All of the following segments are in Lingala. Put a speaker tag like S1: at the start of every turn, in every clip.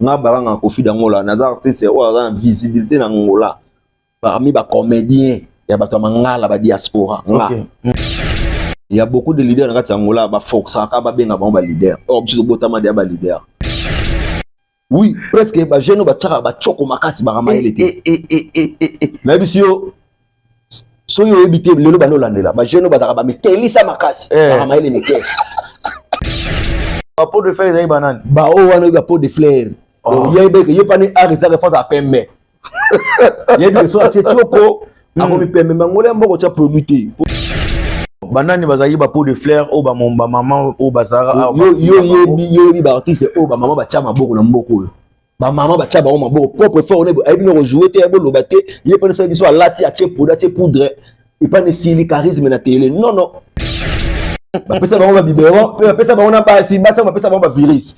S1: nga baranga Kofi Dangola naza artiste o a visibilité na ngola parmi ba comédiens ya bato mangala ba diaspora nga il y a beaucoup de leaders na kati ngola ba foxa ka ba benga ba leader o biso botama dia ba leader oui presque ba jeune ba tsaka ba choko makasi ba ramaele te mais biso so yo ebité lelo ba no landela ba jeune ba taka ba mekelisa makasi ba ramaele meke
S2: ba pot de fleurs et banane
S1: ba o wana ba pot de fleurs donc yé pas ni arisa que force à pembe yé bien so choko ako mi pembe ngole mboko cha produit
S2: banane bazali ba pot de fleurs o ba momba maman o bazara
S1: yo ba artiste o ba maman ba cha maboko na mboko ba maman ba cha ba o maboko propre fort on est bien rejouer te bo lobate yé pas ni so biso lati a che poudre et pas ni style charisme na télé non ba pesa ba bibero pesa ba ona ba si ba pesa ba virus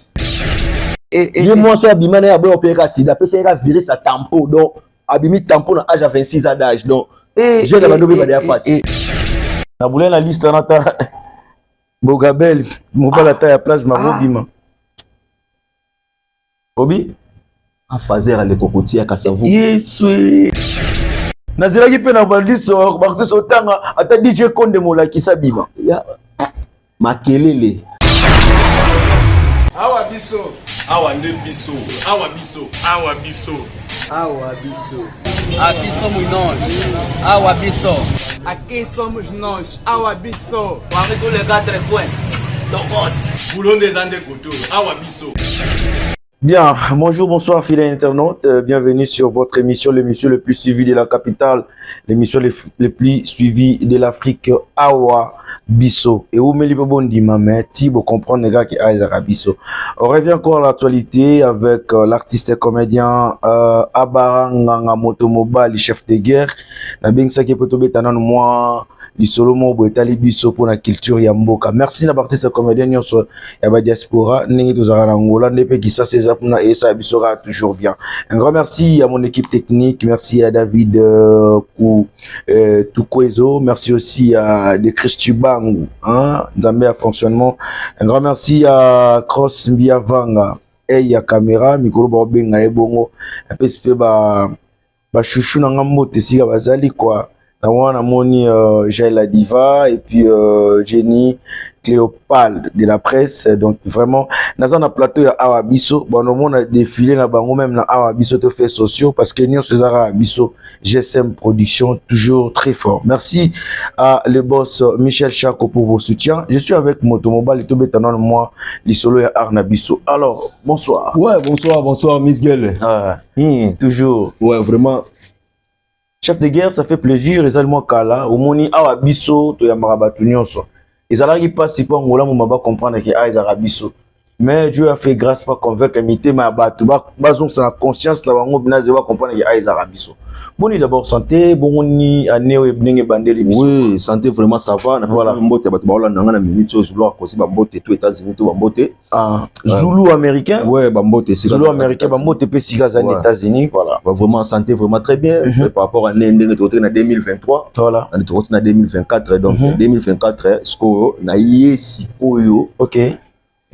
S1: et moi so abimana ya bo peka sida pesa ya virus à tempo donc abimi tempo na âge à 26 ans d'âge donc j'ai la bando ba dia face
S2: na boule la liste nata Bogabel mobala ta ya place ma bima obi
S1: a fazer le cocotier ka cerveau
S2: yesu nazela ki pe na baliso ba so tanga ata DJ Konde mola ki sabima
S1: ya makelele
S3: awa biso awa nde biso awa biso awa biso awa biso
S4: aqui somos nós awa biso
S3: aqui somos nós awa biso
S4: avec tous les quatre coins
S3: Tokos Boulonde Zande Koto awa biso.
S2: Bien, bonjour, bonsoir fidèles internautes, bienvenue sur votre émission, l'émission le plus suivie de la capitale, l'émission le plus suivie de l'Afrique, Awa Bisso. Et où me libre bon dimame, Thibaut comprendre les gars qui a Bisso. On revient encore à l'actualité avec l'artiste et comédien Abaranga Motomoba, le chef de guerre. Na bien ça qui peut tomber dans moi. Du solomo boetali biso pour la culture ya mboka. Merci na partie ce comédien nyonso ya ba diaspora ningi tozara Angola nepe ki ça c'est apuna et ça bisora toujours bien. Un grand merci à mon équipe technique, merci à David Tukwezo, merci aussi à de Christubangu hein, Nzambe à fonctionnement. Un grand merci à Cross Mbiavanga et ya caméra mikolo ba benga ebongo. Un peu ba chouchou na ngambo tesika bazali quoi. On a moni Jaël la Diva et puis Jenny Cléopâtre de la presse. Donc vraiment, dans un plateau il y a Awa Bisso. Bon, on a défilé là-bas, même dans Awa Bisso de faits sociaux parce que nous sommes Awa Bisso GSM Production toujours très fort. Merci à le boss Michel Chako pour vos soutiens. Je suis avec Motomoba, les tout bétanon moi, les solo et Arna Bisso. Alors, bonsoir.
S1: Ouais, bonsoir Miss Gueule.
S2: Toujours.
S1: Ouais, vraiment.
S2: Chef de guerre, ça fait plaisir, et ça le mot kala, au moni awa biso, to ya marabatu nyonso. Et ça là qui passe, si pas ngola, mon va comprendre que awa izara biso. Mais Dieu a fait grâce pour convaincre mité ma batu, bazon sa conscience là, on va comprendre que awa izara biso. Boni d'abord santé, boni année ou ebninge bandeli biso.
S1: Oui, santé vraiment ça va. Voilà, mbote batu baola nangana minute chose là, kosi ba mbote tout États-Unis tout ba mbote.
S2: Ah, Zulu américain.
S1: Ouais, ba mbote c'est
S2: Zulu américain, ba mbote pe sigaza aux États-Unis, voilà.
S1: Vraiment santé vraiment très bien par rapport à l'année 2023. Voilà. On est en 2024 donc 2024 siko na yesi koyo.
S2: OK.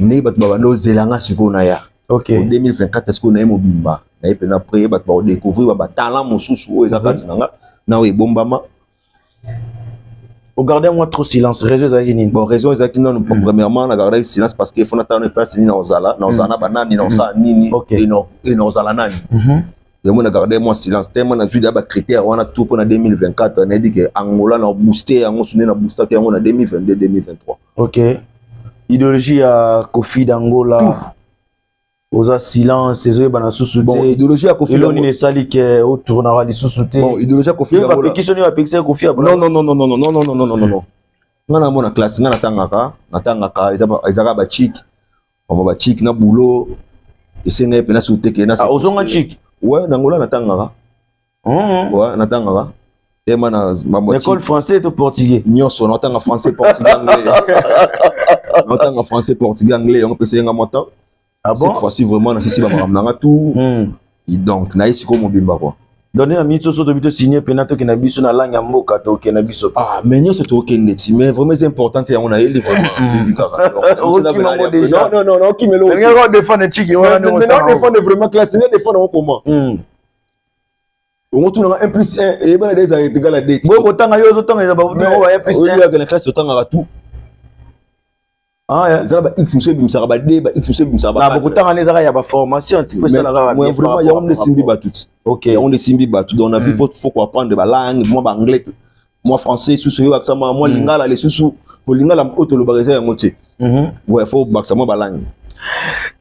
S1: Ne batu ba no zelanga siko na ya.
S2: OK.
S1: 2024 siko na ye mobimba. Et puis après, bah découvrir bah talent mon sous ezakati nanga na we bombama.
S2: Regardez-moi trop silence, raison ezakini.
S1: Bon raison ezakini non premièrement na garder silence parce que faut attendre place ni na ozala banani na osa nini et non ozala nani. Et moi na garder moi silence tellement na juda ba critère on a tout pour na 2024 on a dit que Angola na booster on sonné na booster que on a 2022 2023.
S2: OK. Idéologie à Kofi d'Angola. Oza silence, ces bana sous-souté.
S1: Bon, idéologie à Kofi
S2: D'Angola. Il ne sali que au tournera des sous-souté.
S1: Bon, idéologie à Kofi d'Angola.
S2: Qui sont à pixel Kofi à
S1: non. Ngana mona classe ngana natangaka ezaka ba chic. On va ba chic na boulot. Esenga pe na souté ke na.
S2: Ah, ozonga chic.
S1: Ouais, Angola natangaka. Ouais, natangaka. Et mana mambo
S2: l'école français et portugais.
S1: Nyonso natanga français portugais anglais. Natanga français portugais anglais, on peut essayer nga montant.
S2: Ah bon?
S1: Cette fois-ci vraiment na sisi ba ramnanga tout. Et donc na isiko mobimba quoi.
S2: donné na minute so to bito signer penato ke na biso na langue ya mboka to ke na biso
S1: ah mais nyonso tokende ti mais vraiment c'est important yango na yeli vraiment non okimelo
S2: nga défendre chiki wana
S1: non défendre vraiment classe ne défendre comment on tourne 1 plus 1 et ben des égal à 2
S2: boko tanga yo zo tanga ba 1 plus 1
S1: il y a la classe tanga tout
S2: ah
S1: ça ba x monsieur bimsara ba d ba x monsieur bimsara
S2: ba boko tanga les ya ba formation type ça la
S1: moi vraiment il y a on simbi ba tout
S2: OK
S1: on des simbi ba tout donc on a vu faut apprendre ba langue moi ba anglais moi français sous yo accent moi lingala les sous pour lingala auto le bagager ngoté ouais faut ba moi ba langue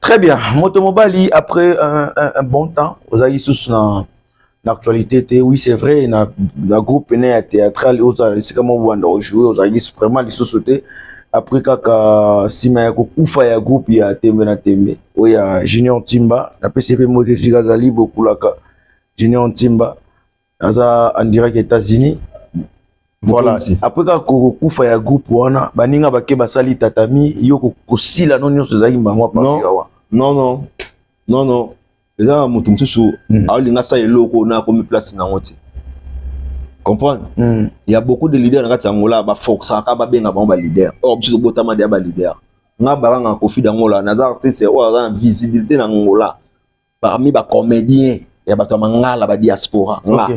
S2: très bien moto mobali après un bon temps aux aïe sous l'actualité oui c'est vrai la groupe théâtral aux c'est comment on jouer aux aïe vraiment les sociétés après kaka sima ya kufa ya groupe ya tembe na tembe oya Junior Timba na PCP moté zali beaucoup la Junior Timba aza en direct aux États-Unis voilà après kaka kufa ya groupe wana baninga bake basali tatami yo kosila non nyonso zali mbangwa pasi awa
S1: non eza mutu mususu alinga sa eloko na komi place na ngote comprendre il y a beaucoup de leaders dans Angola ba foxa ka ba benga ba leader or biso botama de ba leader nga baranga Kofi d'Angola na artiste o a visibilité na Angola parmi ba comédiens ya ba mangala ba diaspora nga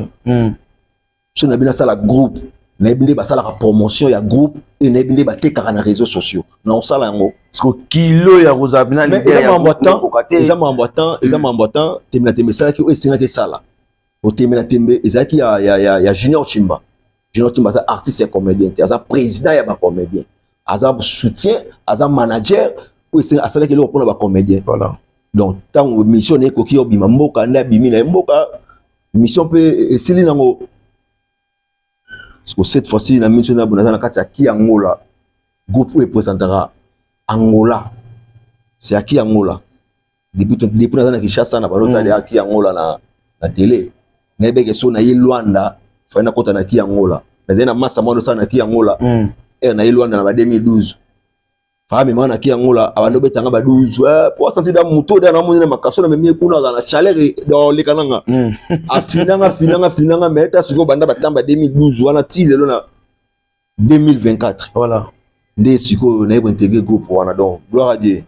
S1: so na bina sala groupe na binde ba sala promotion ya groupe et na binde ba tekaka na réseaux sociaux na sala yango
S2: parce que kilo ya rozabina leader ya
S1: mambotan temina sala ki o esinga te sala au Temena Tembe, il y a Junior Timba. Junior Timba, c'est artiste et comédien. Il y a président et comédien. Il y a soutien, il y a manager. C'est à cela qu'il y a comédien.
S2: Voilà.
S1: Donc, tant que mission est qu'il y a Mboka, mission peut essayer nango. Parce que cette fois-ci, la mission est bonne. Qui Angola, groupe représentera Angola. C'est à qui Angola. Depuis que nous Kinshasa, na balota de qui Angola na télé. Nebe ke so na ye Luanda fa na kota na ki Angola na massa mono sana na ki Angola na ye Luanda na ba 2012 fa me mana ki Angola abando betanga ba 12 pour sentir da muto da na mona makaso na memi kuna na chaleur do le kananga afinanga meta suko banda batamba 2012 wana ti lelo na 2024
S2: voilà
S1: nde suko na yebo intégrer groupe wana donc gloire à Dieu.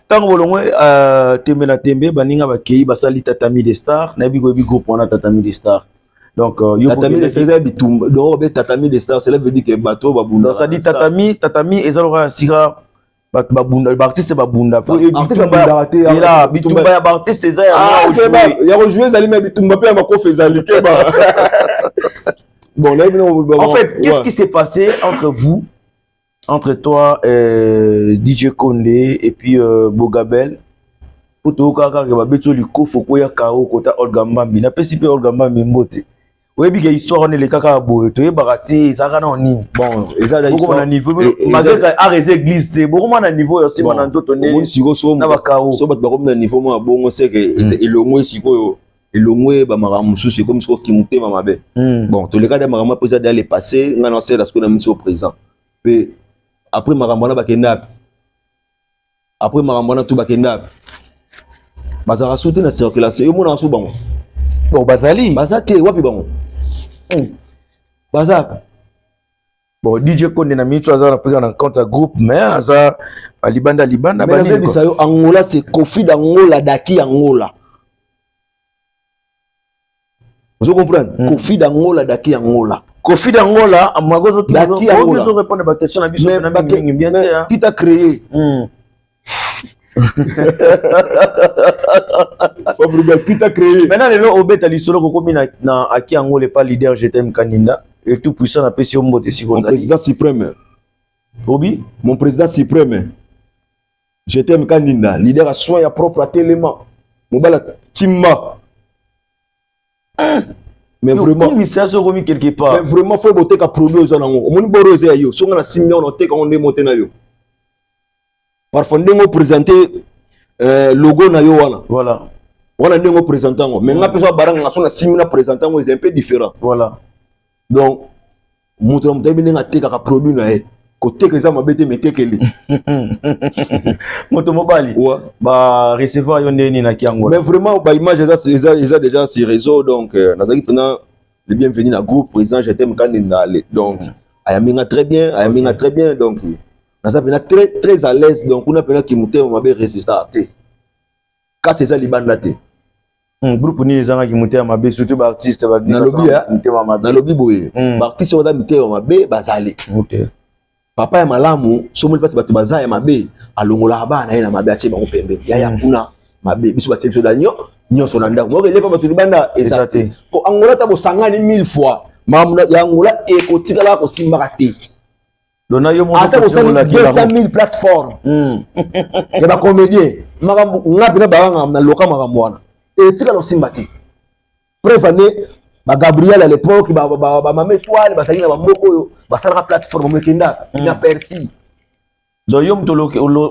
S2: Tant que tembe na tembe baninga bakei basali tatami des stars na bi groupe wana tatami des stars donc
S1: yo tatami des stars bitumba donc be tatami des stars cela veut dire que bato babunda
S2: ça dit tatami ezaloka sira babunda artiste babunda
S1: pour artiste babunda
S2: c'est là bitumba ya artiste eza
S1: ya rejouer zali mais bitumba pe ma ko fezali ke ba bon là
S2: en fait qu'est-ce qui s'est passé entre toi, DJ Condé et puis Bogabel, pour tout cas, quand tu as dit que faut qu'il y ait KO côté Olga Mbambi, n'a pas si peu Olga Mbambi mbote. Oui, puis l'histoire on est les caca boy, tu es baraté, ça va en ligne.
S1: Bon, et ça
S2: beaucoup à niveau, malgré à les églises, c'est beaucoup à niveau aussi mon anto tonné.
S1: Bon, si go so,
S2: na ba KO.
S1: So bat ba comme niveau moi bon, on sait que elongwe siko elongwe ba maramusu c'est comme ce qui monte ma mabe. Bon, tous les cas de maramu peut d'aller passer, on a sait ce qu'on a mis au présent. Puis après marambana bakenda après marambana tout bakenda bazara sauter na circulation yo mona so bango
S2: bon bazali
S1: bazake wapi bango bazak
S2: bon DJ Konde na mitu azana peka na compte groupe mais aza libanda
S1: bani mais ça yo Angola c'est Kofi d'Angola daki Angola vous comprenez Kofi d'Angola daki Angola
S2: Kofi d'Angola, Amagozo qui nous répondre à la question à Bissau
S1: qui t'a créé qui t'a créé
S2: maintenant les gens obet à l'isolo comme na aki Angola pas leader GTM Kaninda et tout puissant na PCO Mbote si
S1: mon président suprême
S2: Obi
S1: mon président suprême GTM Kaninda leader à soin ya propre à télément mobala Timma mais vraiment
S2: commissaire so remis quelque part
S1: mais vraiment faut boter ka produit aux anango moni borose yo so ngana simio on te ka on démonter na yo parfois ndengo présenter logo na yo wana
S2: voilà
S1: wana ndengo présenter ngo mais nga peso baranga na so na simina présenter ngo c'est un peu différent
S2: voilà
S1: donc muto mutabi ndenga te ka produit na ye côté que ça m'a bêté mais tekeli
S2: moto mobali ba recevoir yo ndeni na kiango
S1: mais vraiment ba image ça déjà sur réseau donc nazaki pendant le bienvenu na groupe président j'étais m'kandina donc ayaminga très bien donc naza pena très à l'aise donc on a pena ki mutema mabe résistant té quatre ça libanda té
S2: groupe ni ezanga ki mutema mabe surtout ba artiste ba
S1: na lobby boye ba artiste oza mutema mabe bazali
S2: OK
S1: papa ya malamu so muli pasi bato baza ya mabe alongola bana ye na mabe atie bango pembe ya kuna mabe biso batie biso da nyonso na ndako moko elepa bato libanda eza te po angola ta bosangani 1000 fois mamuna ya angola ekotikala kosimbaka te
S2: dona yo mo
S1: ata bosali 200 000 plateforme ya bacomédien makambo ngapi na bawanga na loka makambo wana etikala kosimba te preuve ane ba Gabriel à l'époque ba mama étoile ba sali na bamoko yo ba sala plateforme mekenda na Percy
S2: do yo mtolo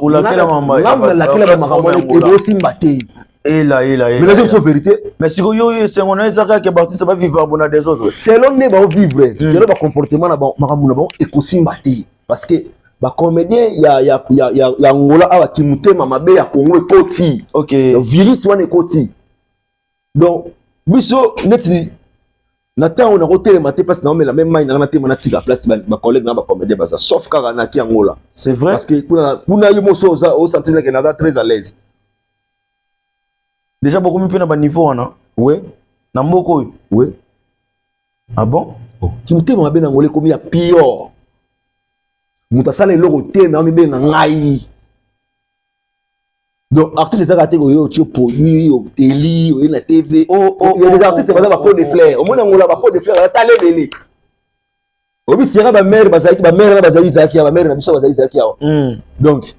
S2: la kela mama
S1: la kela mama ko do simba te
S2: ela
S1: mais la vérité
S2: mais si yo c'est on a ça que Baptiste va vivre bona des autres
S1: selon ne ba vivre selon ba comportement na ba makambo na ba e ko simba te parce que ba comédien ya Angola awa kimutema mabe ya Congo ekoti
S2: OK
S1: le virus wana ekoti donc biso neti na temps on a roté maté parce que na la même main na téma na tika place ba collègue na ba comédien baza sauf car na ki Angola
S2: c'est vrai
S1: parce que kuna yo moso au sentir que na très à l'aise
S2: déjà beaucoup mieux na ba niveau wana
S1: ouais
S2: na mboko
S1: ouais
S2: ah bon
S1: kimutema mabe na ngole komi ya pire mutasala eloko te mais on be na ngai donc artiste ça gâté yo tu produit yo télé yo na TV il y a des artistes baza ba pot de fleurs au moins ngola ba pot de fleurs ta lebele obi sera ba mère bazaki ba mère na bazali zaki ba mère na biso bazali zaki donc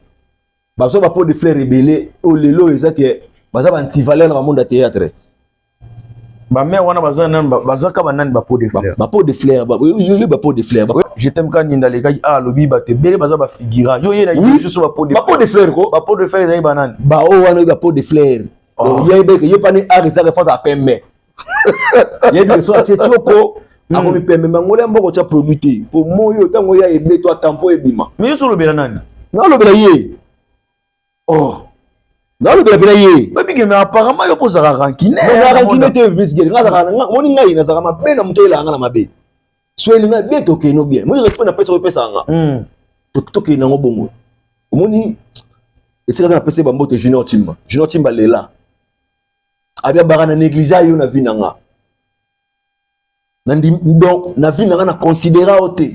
S1: bazo ba pot de fleurs rebelle o lelo ezaki baza ba anti-valeur na monde théâtre
S2: ba mère wana baza ka banani ba pot de fleurs
S1: ba pot de fleurs yo ba pot de fleurs
S2: je t'aime quand ninda les gars lobby ba te bele baza ba figurant yo yena juste ba pot de fleurs
S1: ko
S2: ba pot de fleurs ezali banani
S1: ba o wana ba pot de fleurs donc ye pa ni arisa que face à pembe ye bien so tioko ako mi pembe mangole mboko cha produit pour moyo tango ya ebe to tampo ebima
S2: mais yo so lobela nani
S1: na lobela ye na lobela ye
S2: ba bige mais apparemment yo posaka rancune
S1: na rancune te bisgel ngazaka ngoni ngai na zaka mabe na muto elanga na mabe so elinga bien toke no bien moi respect na pesa nga toke na ngobongo omoni esika na pesa bambote Junior Timba lela abia barana négligea yo na vie nanga nandi donc na vie nanga na considérer ote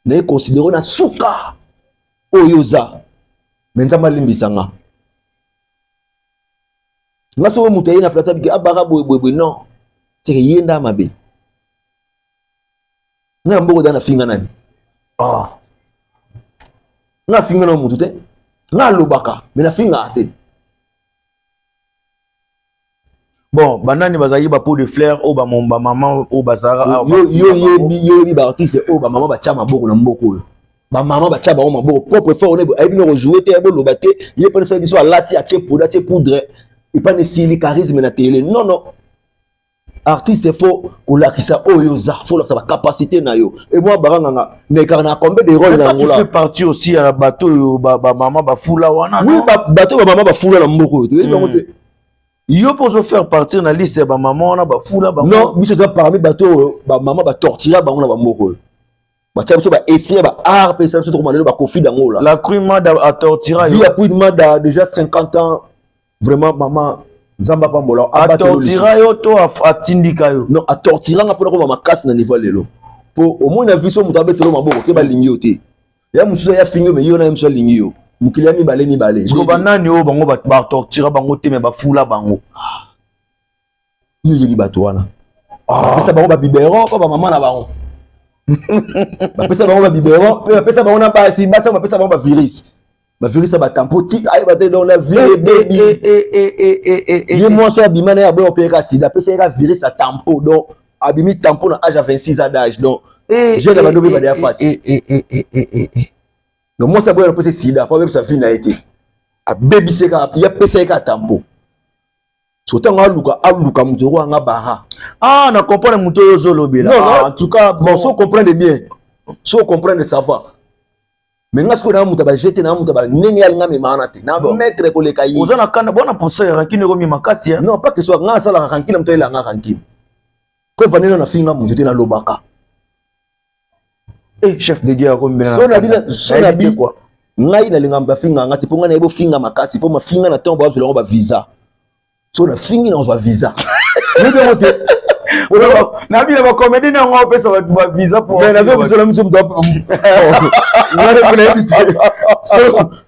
S1: na considérer na suka oyoza menza malimbisa nga ngaso muto yena plata bike abara boy non c'est que yenda mabe na mboko dana finga nani na finga na mutu te na lobaka mais na finga ate
S2: bon banani bazali ba pot de fleurs o ba momba maman o bazara
S1: yo ba artiste o ba maman ba tia maboko na mboko oyo ba maman ba tia ba maboko propre fort on est bien rejouer te bo lobate ye pas faire biso alati a tie poudre et pas ne style charisme na télé non artiste faut ko lakisa oyoza faut la capacité na yo et moi baranga mais car na combien de rôles na ngola
S2: tu fais partie aussi à bateau ba maman ba fula wana
S1: oui bateau ba maman ba fula na mboko
S2: yo pour faire partir na liste ba maman wana ba fula ba
S1: non biso doit parmi bateau ba maman ba tortilla ba ngona ba mboko ba tia biso ba esprit ba art pe ça tout comment ba kofi da ngola
S2: la crime à tortilla
S1: il y a plus de déjà 50 ans vraiment maman Nzamba pa mola
S2: a tortira yo to a tindika yo
S1: non a tortira nga pona ko makasi na niveau lelo po au moins na viso muto abetelo maboko ke ba lingi yo te ya muso ya fingo me yo na muso lingi yo mukili mi balé
S2: ko banani o bango ba tortira bango te me ba fula bango
S1: yo yebi bato wana pesa bango ba biberon pa ba mama na bango ba pesa bango ba biberon pe pesa bango na ba si ba pesa bango ba virus ba virus ba tampo ti ay ba te dans la vie baby ye moi so abimana ya bo pe ka sida pesa ka virus a tampo donc abimi tampo na âge à 26 ans d'âge donc j'ai la bando ba dia face donc moi ça boy pesa sida pas même ça vie na été a baby c'est ka ya pesa ka tampo sotango aluka muto ko nga bara
S2: na comprendre muto yo zolo bela
S1: non
S2: en tout cas
S1: bon so comprendre bien so comprendre ça va mais nga siko na muta ba jeter na muta ba ndenge ya nga me manate na maître ko le kai
S2: ozana kana bona posa ya rankine ko mi makasi ya
S1: non pas que soit nga sala rankine mto ila nga rankine ko vanela na finga mutu te na lobaka
S2: chef de guerre ko mbena
S1: so na bi quoi ngai na linga mba finga nga te ponga na ebo finga makasi po ma finga na tembo bazolo ba visa so na fingi na ozwa visa ni be mote
S2: na bi na ba comédie na ngo pesa ba visa pour
S1: mais na zo biso la mtu mto ngare kuna hivi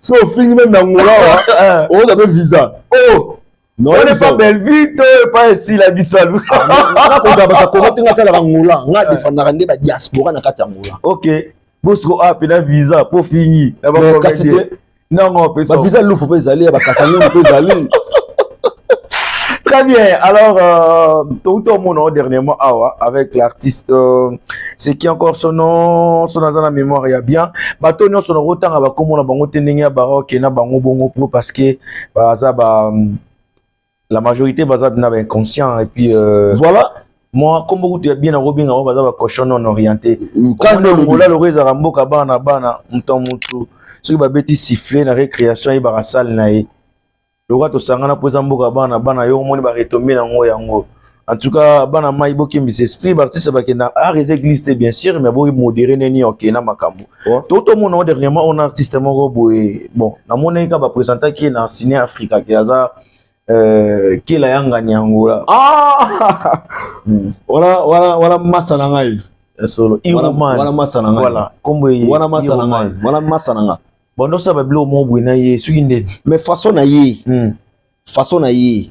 S1: so fingi même na ngola wa oza be visa
S2: non on n'est pas belle vite pas ici la bisalu
S1: na ko ba ko ngotinga tala ka ngola nga defanda nde ba diaspora na kati ya ngola
S2: OK Bosco a pena visa pour finir na ba comédie non ngo pesa
S1: ba visa lufu pe zali ba kasango pe zali.
S2: Très bien. Alors, tout le monde dernièrement avec l'artiste, c'est qui encore son nom, son dans la mémoire, il y a bien. Bateau nous son autant avec comme on a bango tenenga baroque et na bango bongo parce que la majorité bazab n'a pas inconscient et puis
S1: voilà.
S2: Moi comme beaucoup de bien à Robin on bazab cochon non orienté.
S1: Quand
S2: on l'a le réseau ramboka bana muto ce qui va bêti siffler la récréation et barasal nae. Le roi to sangana poza mboka bana yo moni ba retomber nango yango. En tout cas bana mai boki mis esprit artiste ba kena a église bien sûr mais bo modéré neni okena makambo. Tout le monde dernièrement on a artiste moko boy bon na moni ka ba présenter qui na ciné Africa qui aza qui la yanga nyangola.
S1: Voilà masana ngai.
S2: Solo
S1: voilà masana ngai.
S2: Voilà kombo
S1: voilà masana ngai. Voilà masana ngai.
S2: Bon donc ça va blo mo bwina ye suginde
S1: mais façon na ye façon na ye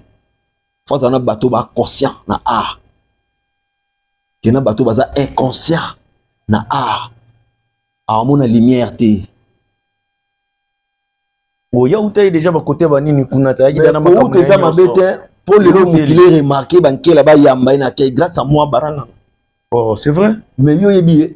S1: façon na bateau ba conscient na que na bateau baza inconscient na a mona lumière te
S2: ya utai déjà ba côté ba nini kuna ta yi na
S1: makambo te za mabete pour le lot mukile remarquer bankela ba yamba ina ke grâce à moi baranga
S2: c'est vrai
S1: mais yo yebi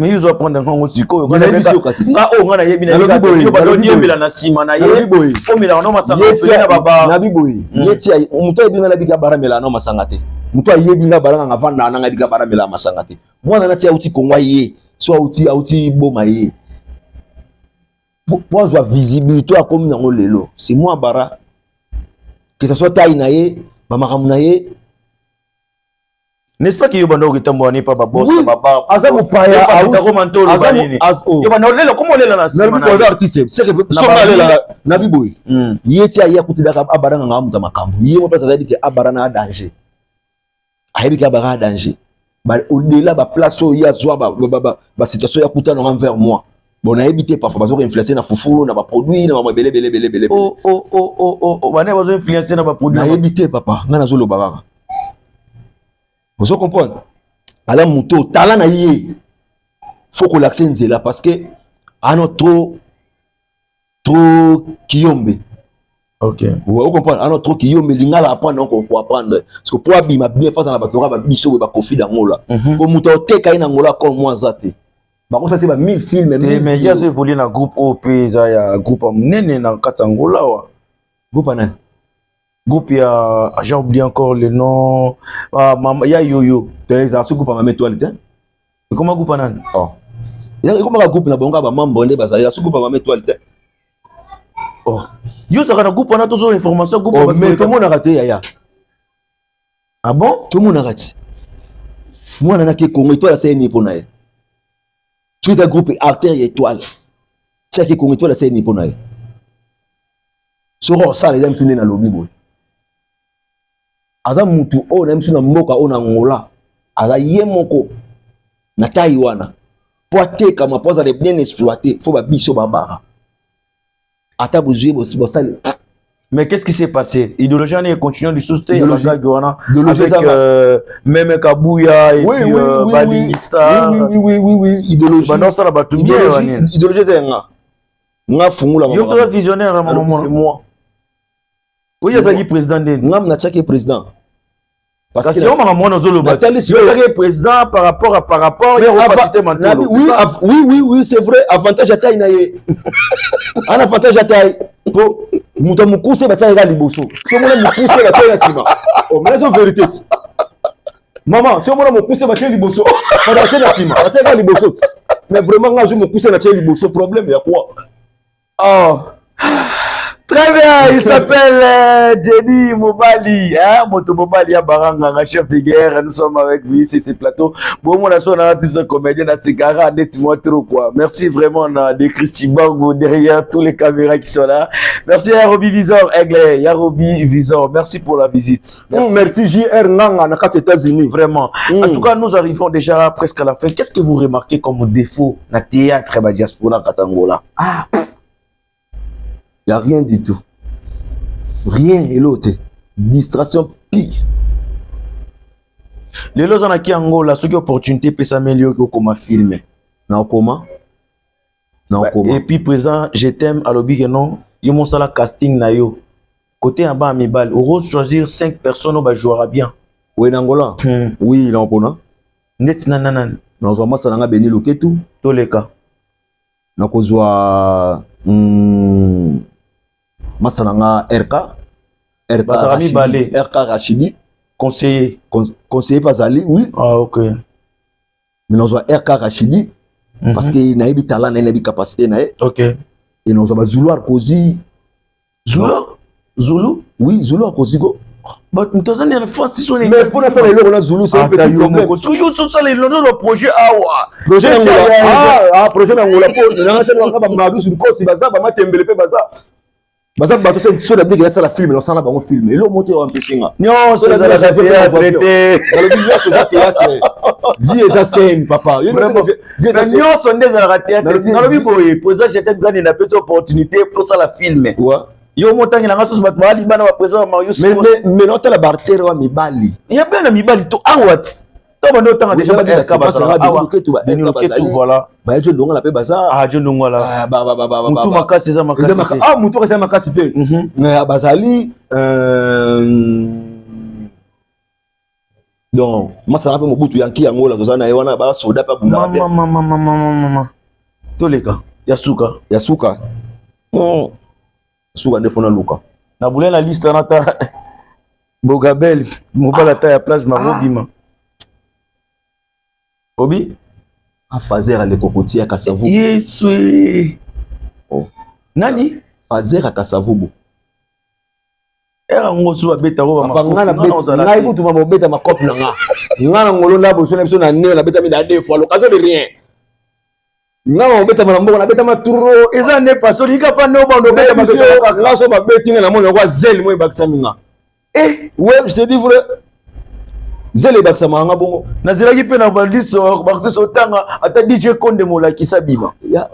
S2: mais ils ont prendre un aussi ko
S1: ngana
S2: ngana yebi na yo ba doni yembela na sima na ye ko mila no masanga na baba
S1: na biboyi yeti muto yebi ngana bika baramela no masanga te muto yebi ngana baranga ngavanda na ngabika baramela masanga te mwana na tia uti kongwa ye so auti boma ye pour avoir visibilité à comme dans lelo c'est moi bara que ça soit taille na ye mamaram na ye.
S2: N'est-ce pas que Yobando Gitambo n'est pas boss,
S1: papa Azamu Paya,
S2: Azamu Yobando Lelo, comment on est là?
S1: Nabi artiste, c'est que Nabi Boy. Yeti aya kutidaka abaranga ngamuta makambo. Yemo pesa zaidi ke abarana danger. Ayebi ke abarana danger. Ba au-delà ba place ya zwa ba situation ya kutana envers moi. Bon na évité parfois bazo influencer na fufu na ba produit na ba belé.
S2: Bana bazo influencer na ba produit.
S1: Na évité papa, ngana zo lo baranga. Vous comprenez? Alors, Mouto, talent na yé. Faut qu'on l'accède là parce que on a trop kiyombe.
S2: OK.
S1: Vous comprenez? On a trop kiyombe. Lingala apprendre donc on peut apprendre. Parce que pour abima bien face à la batora, ba biso ba kofi d'angola. Pour Mouto te kai n'angola comme moi zate. Par contre ça c'est ba 1000 films.
S2: Les médias se volent dans groupe OP, ça ya groupe nene na katangola wa.
S1: Groupe anan.
S2: Groupe ya j'ai oublié encore le nom il y a Yoyo
S1: ça ce groupe ma étoile
S2: comment groupe nan
S1: il y a comment groupe na bonga ba mambo nde baza ya ce groupe ma étoile
S2: yo ça na groupe na toujours information groupe
S1: mais tout le monde a raté ya
S2: ah bon
S1: tout le monde a raté moi na ke Congo étoile c'est ni pour nae tu es un groupe artère étoile c'est que Congo étoile c'est ni pour nae soro ça les amis sunena lobi boy aza mutu o na msuna mboka o na ngola aza ye moko na Taïwan pour ateka ma pose de bien exploiter faut ba biso babara ata bozue bosale.
S2: Mais qu'est-ce qui s'est passé? Idéologie on continue de soutenir avec même Kabouya et puis Balista.
S1: Oui idéologie
S2: bah ça la batu bien
S1: idéologie c'est nga fungula
S2: yo to visionnaire à moment
S1: c'est moi.
S2: Oui, il y a un président de
S1: Ngam na tchaki président.
S2: Parce que si on m'a montré dans le bâtiment, il y a un président par rapport
S1: oui, c'est vrai. Avantage à taille naie. Un avantage à taille. Pour Moutamukou, c'est bataille à Liboso. Si on a Moukou, c'est bataille à Sima. Oh, mais c'est vérité. Maman, si on a Moukou, c'est bataille à Liboso. On a bataille à Sima. Bataille à Liboso. Mais vraiment, quand je me pousse à la télé, ce problème, il y a quoi?
S2: Oh. Très bien, il s'appelle Jenny Mobali, hein, Moto Mobali à Baranga, chef de guerre. Nous sommes avec lui ici, ce plateau. Bon, mon nation, on a artiste comédien, on a Segara, net-moi trop, quoi. Merci vraiment, on a des Christy Bango derrière tous les caméras qui sont là. Merci à Yarobi Visor, Aigle, Yarobi Visor. Merci pour la visite.
S1: Merci JR Nanga, on a 4 États-Unis.
S2: Vraiment. En tout cas, nous arrivons déjà presque à la fin. Qu'est-ce que vous remarquez comme défaut dans le théâtre et diaspora Katangola?
S1: Ah, il n'y a rien du tout. Rien et l'autre. Distraction pire.
S2: Les lois en qui Angola, ce qui opportunité peut s'améliorer comme filmer.
S1: Non, comment? Non, comment?
S2: Et puis, présent, je t'aime à l'objet non. Il y a un casting na yo. Côté en bas à mes balles. On va choisir 5 personnes, on va jouer bien.
S1: Oui, en Angola? Oui, non, comment?
S2: Net nan.
S1: Nous avons ça dans Béni Loketu.
S2: Tous les cas.
S1: Nous avons Massananga RK Rachidi
S2: conseiller
S1: Pazali, oui.
S2: Ah, ok.
S1: Mais nous avons RK Rachidi parce qu'il a une talent, il a une capacité.
S2: Ok.
S1: Et nous avons Zulu Arkozi.
S2: Zulu?
S1: Oui, Zulu Arkozi.
S2: Mais nous avons une France.
S1: Mais pour nous faire les lots, Zulu, c'est un petit problème.
S2: Le projet Awa.
S1: Projet Angola. Projet Angola. Baza bato so da biga ça la film on s'en a bon film et le monter en péchinga
S2: non c'est la traité
S1: dans le milieu sur théâtre vie et scène papa
S2: vraiment non sont des la théâtre dans le biboye présent j'étais grand il a pas opportunité pour ça la film
S1: ouais
S2: yo montagne na ngaso bato bali bana ba présent Marius
S1: mais non la bartère wa mibali
S2: il y a bien na mibali to awat to bando tanga déjà voilà
S1: ba je ndonga la pe baza
S2: je ndonga la
S1: mutu
S2: makasi za makasi
S1: mutu za makasi te mais bazali donc masala pe mobutu yanki yangola tozana ye wana ba soda pa bunda
S2: mama toleka yasuka
S1: suka nde fona luka
S2: na bule na liste na ta Bogabel mobala ta ya plage mabobima Obi
S1: a fazer le cocotier à Kasavubu.
S2: Yes,
S1: oh.
S2: Nani?
S1: Fazer à Kasavubu.
S2: Era ngosu abeta roba
S1: makopina. Ngai butu ma beta makopina nga. Ngana ngolo na boso na biso na ne na beta mi da deux fois l'occasion de rien. Ngana beta ma mboko na beta ma turo
S2: eza ne paso lika pa no bando beta ma
S1: nga so ba beti na mona kwa zel mo bakisa minga. Ouais, je te dis vrai. Zele bakisa manga bongo
S2: nazilaki pe na baliso bakisa otanga ata DJ Konde molakisa bima
S1: ya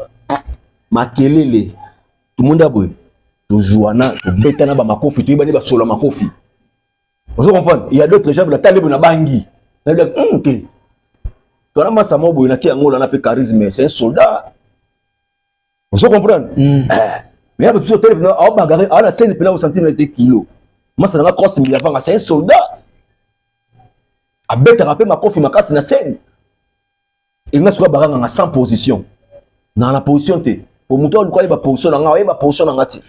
S1: makelele tout le monde a boy to jouana to betana ba makofi to ibani ba solo makofi vous comprenez il y a d'autres gens la talibu na bangi OK to na masa mo boy na ki angola na pe charisme c'est un soldat vous comprenez mais ba tout tele na bagarre à la scène pe na 100 kg masa na cross mi avant c'est un soldat abeta rappel ma kofi makasi na scène et nga soka baranga nga sans position dans la position te pour muto luka ba position nga position ngati.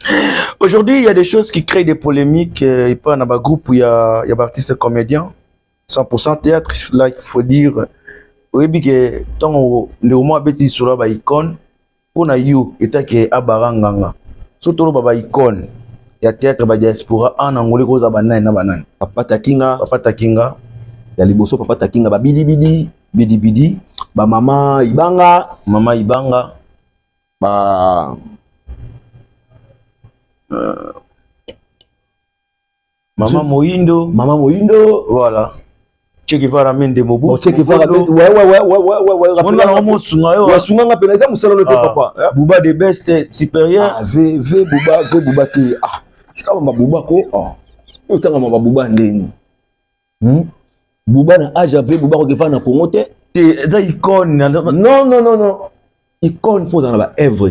S2: Aujourd'hui il y a des choses qui créent des polémiques et pas dans ba groupe où il y a artistes comédiens 100% théâtre là il faut dire oui que tant le moment beti sur ba icône pour na you eta que abaranga nga surtout ba icône ya théâtre ba diaspora en angolais ko za banane na banane
S1: papa takinga ya liboso papa takinga ba bidi ba mama ibanga ba
S2: mama Moindo
S1: voilà
S2: Che Guevara mende mobu
S1: Che Guevara ouais
S2: on mo sunga yo
S1: sunga nga pena za musala te papa
S2: Bouba de best supérieur
S1: v Bouba te tika ba Bouba ko utanga ba Bouba ndeni Bouba na âge avec Bouba ko na Congo te
S2: za icône
S1: non icône faut dans la œuvre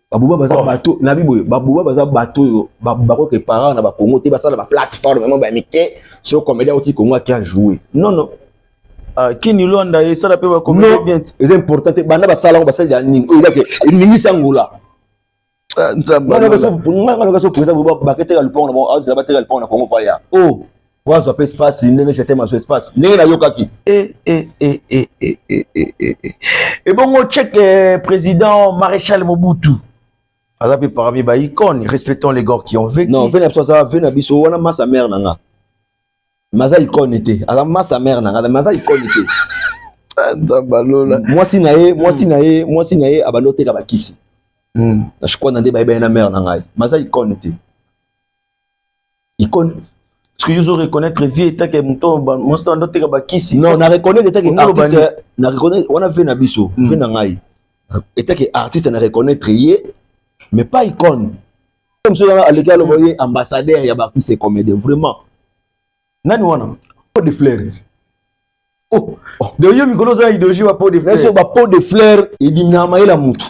S1: ba Bouba baza bato na bibo ba Bouba baza bato ba ko ke parents na ba Congo te basala ba plateforme vraiment ba mike sur comédien qui Congo qui a joué non
S2: kini londa et ça la peut ba comédien bien
S1: c'est important banda basala ko basala nini o izake ningi sangola nzamba nga so pour ça Bouba bakete ka lupongo na bon azila bateka lupongo na Congo pa ya Bois un peu espace, n'est jeté ma espace. N'est la yokaki.
S2: Et bon, on check président Maréchal Mobutu. Azapi parmi ba icône, respectons les gars qui ont vécu.
S1: Non, venez à venez à biso, on a massa mère nanga. Maza icône était. Alors massa mère nanga, maza icône était. Moi si nae, abanote kabakisi. Je crois dans des baïbés na mère nanga. Maza icône était. Icône.
S2: Est-ce que vous reconnaître vie état que mouton monstre ndote kabakisi?
S1: Non, na reconnaître état que artiste, na reconnaître, on a vu na biso, vu na ngai. État que artiste na reconnaître yé, mais pas icône. Comme ceux à l'égal vous voyez ambassadeur ya artiste et comédien vraiment.
S2: Nani wana?
S1: Pot de fleurs.
S2: Oh, de yo mikolo za idéologie wa pot de fleurs.
S1: Mais so ba pot de fleurs et di nyama ila mutu.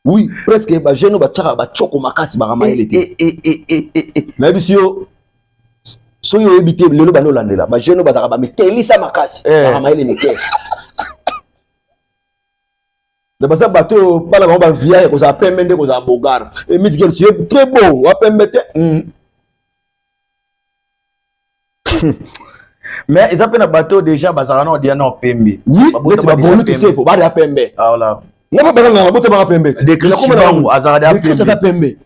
S1: Oui, presque ba jeune ba tchaka ba choko makasi ba rama elete. Mais bisio so yo ebité lelo ba no landela ba jeune ba taka ba mekelisa makasi ba rama ele meke. De basa bateau pas la ba via ko za pembe ko za bogar. Et musique tu es très beau, wa pembete.
S2: Mais ils appellent un bateau déjà bazarano on dit non pembe.
S1: Oui, mais c'est pas bon tu sais faut ba ya pembe.
S2: Ah voilà.
S1: Nga ba banga nga bote ba pembe.
S2: De Christian azarada
S1: pembe. Ça pembe.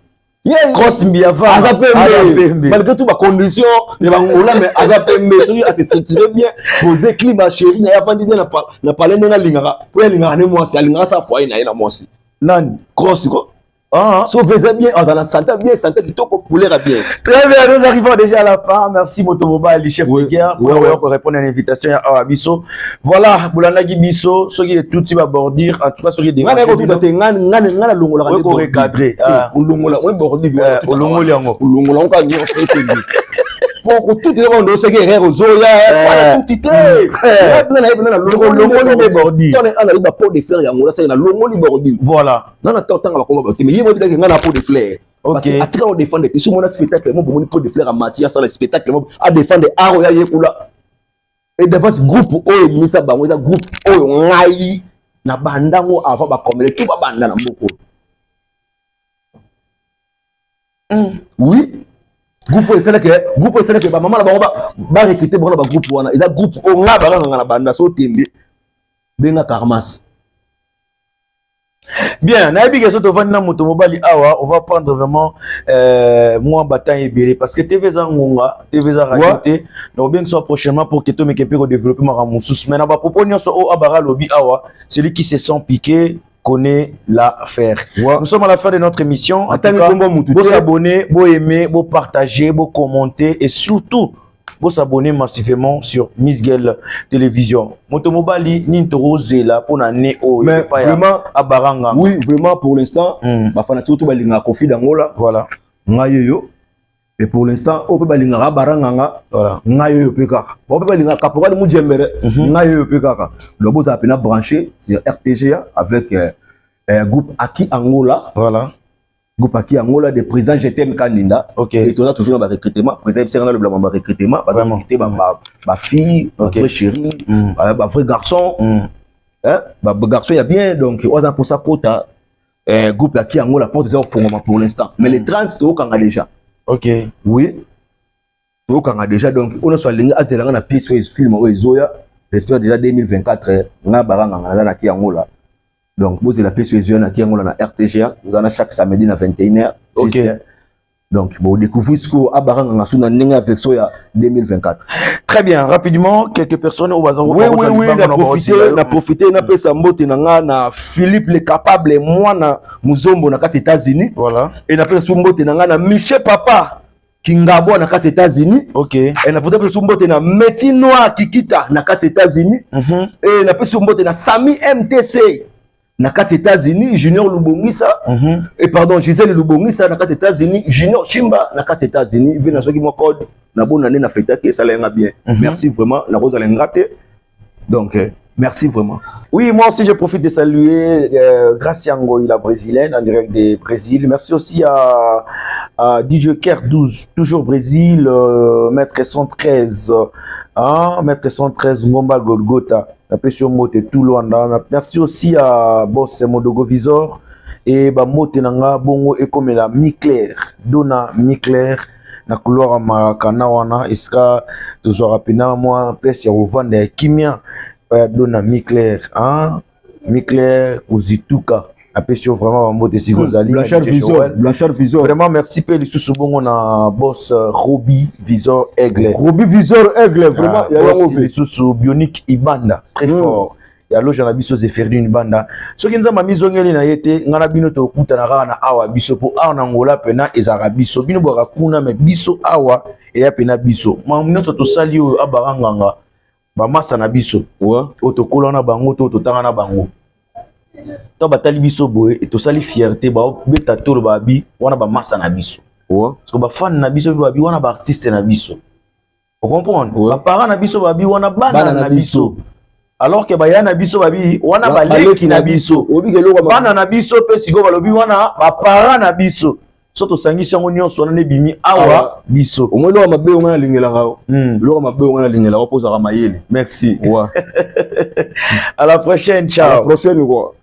S2: Cross Mbiava
S1: aza pembe. Malgré tout ba condition de bangola mais aza pembe celui a se sentir bien poser climat chéri na ya fandi bien na parler na lingara. Pour lingara ne moi c'est lingara ça foi na moi aussi.
S2: Nan
S1: Cross quoi.
S2: Ah,
S1: so faisait bien, on a santé bien, santé qui populaire bien.
S2: Très bien, nous arrivons déjà à la fin. Merci Motomoba, le chef de guerre. Pour répondre à l'invitation à Abisso. Voilà, Boulanagi Bisso, ce qui est tout type à bordir, en tout cas, ce qui est des.
S1: Pour tout le monde, c'est que les Zoya, tout est
S2: voilà.
S1: Non, attends, mais il y a un pot de fleurs. Parce que après on défend des tissus, mon spectacle, mon pot de fleurs à Mathias, le spectacle, à défendre des Aroya Yekula. Et devant ce groupe, oh, il y a un groupe, oh, ngai, na banda, mo, avant, bah, comme les tout, bah, banda, na beaucoup. Oui. Groupe c'est que maman ba recruter bon ba groupe wana ils a groupe on nga ba nga na banda so tembe benga karmas.
S2: Bien, na ebi keso to vanda moto mobali awa on va prendre vraiment moi bataille ebele parce que TV za ngonga TV za rajoter donc bien que soit prochainement pour que to me kepe ko développer ma musus mais na ba propos nyonso o abara lobby awa celui qui se sent piqué connaît l'affaire. Nous sommes à la fin de notre émission. En tout cas, vous abonner, vous aimer, vous partager, vous commenter et surtout vous abonner massivement sur Miss Girl Télévision. Motomobali Nintoro Zela pour l'année au.
S1: Mais vraiment
S2: à Baranga.
S1: Oui, vraiment pour l'instant, ma fanatique tout balinga kofi dangola.
S2: Voilà.
S1: Ngayo. Et pour l'instant, on peut balinga baranga. Voilà. Ngayo pekaka. On peut balinga caporal mujembere. Ngayo pekaka. Le beau appena branché sur RTGA avec groupe Aki Angola.
S2: Voilà.
S1: Groupe Aki Angola de président GTM Kandinda.
S2: OK.
S1: Et tout ça toujours dans le recrutement. Président Serena le blanc dans le recrutement.
S2: Vraiment.
S1: Ma fille, ma vraie chérie, ma vrai garçon. Hein? Ma garçon il y a bien donc on a pour ça quota. Groupe Aki Angola porte déjà au fond pour l'instant. Mais les 30 c'est au Kanga déjà.
S2: OK.
S1: Oui. Au Kanga déjà donc on a soit linga azela na pièce film au Zoya. J'espère déjà 2024 nga baranga ngana na Aki Angola. Donc vous la pièce Zoya na Aki Angola na RTGA, vous en a chaque samedi na 21h.
S2: OK.
S1: Donc vous découvrez ce que abaranga na suna ninga avec Zoya 2024.
S2: Très bien, rapidement quelques personnes au bazar.
S1: Oui, na profiter na pesa mbote na Philippe le capable moi na Muzombo na kati États-Unis.
S2: Voilà.
S1: Et na pesa mbote na Michel Papa Kingabo na kati États-Unis.
S2: OK.
S1: Et na pesa mbote na Métis Noir Kikita na kati États-Unis. Et na pesa mbote na Sami MTC na kati États-Unis, Junior Lubongisa. Et pardon, Gisèle Lubongisa na kati États-Unis, Junior Chimba na kati États-Unis. Vient na soki mo code na bonne année na fête que ça l'a bien. Merci vraiment la rose raté. Donc merci vraiment.
S2: Oui, moi aussi je profite de saluer Gracia Ngoy, la brésilienne en direct du Brésil. Merci aussi à DJ Ker 12, toujours Brésil, Maître 113, Maître 113 Ngomba Golgota. Merci aussi à Boss Modogo Visor et Motenanga Bongo et comme la Miclair, Donna Miclair, na couloir Marakana wana eska tozwaka pena mwa place ya kovanda ya kimia ya dona Mikler hein Mikler Kuzituka apesio vraiment bambote si kozali
S1: Blanchard Visor
S2: vraiment merci pe lisusu bongo na boss Roby Visor Aigle
S1: vraiment
S2: boss lisusu Bionique Ibanda très fort ya loja na biso Zeferdine Ibanda soki nzamba mizongeli na yete ngana bino to kutana kaka na awa biso po awa na ngola pena ezaka biso bino bwaka kuna me biso awa eya pena biso mamunoto tosali oyo abaranganga bamasa na biso otokola na bango to totanga na bango to batali biso boye etosali fierté ba beta tolo babi wana bamasa na biso parce que ba fan na biso babi wana ba artiste na biso vous comprenez ba parents na biso babi wana bana na biso alors que ba na biso babi wana ba leki na biso bana na biso pe siko balobi wana ba parents na biso soto sangisi yango nyonso wana ne bimi awa biso
S1: omwe lo mabe ngana lingela ngao lo mabe ngana lingela opoza ka mayele
S2: merci à la prochaine ciao
S1: à la prochaine quoi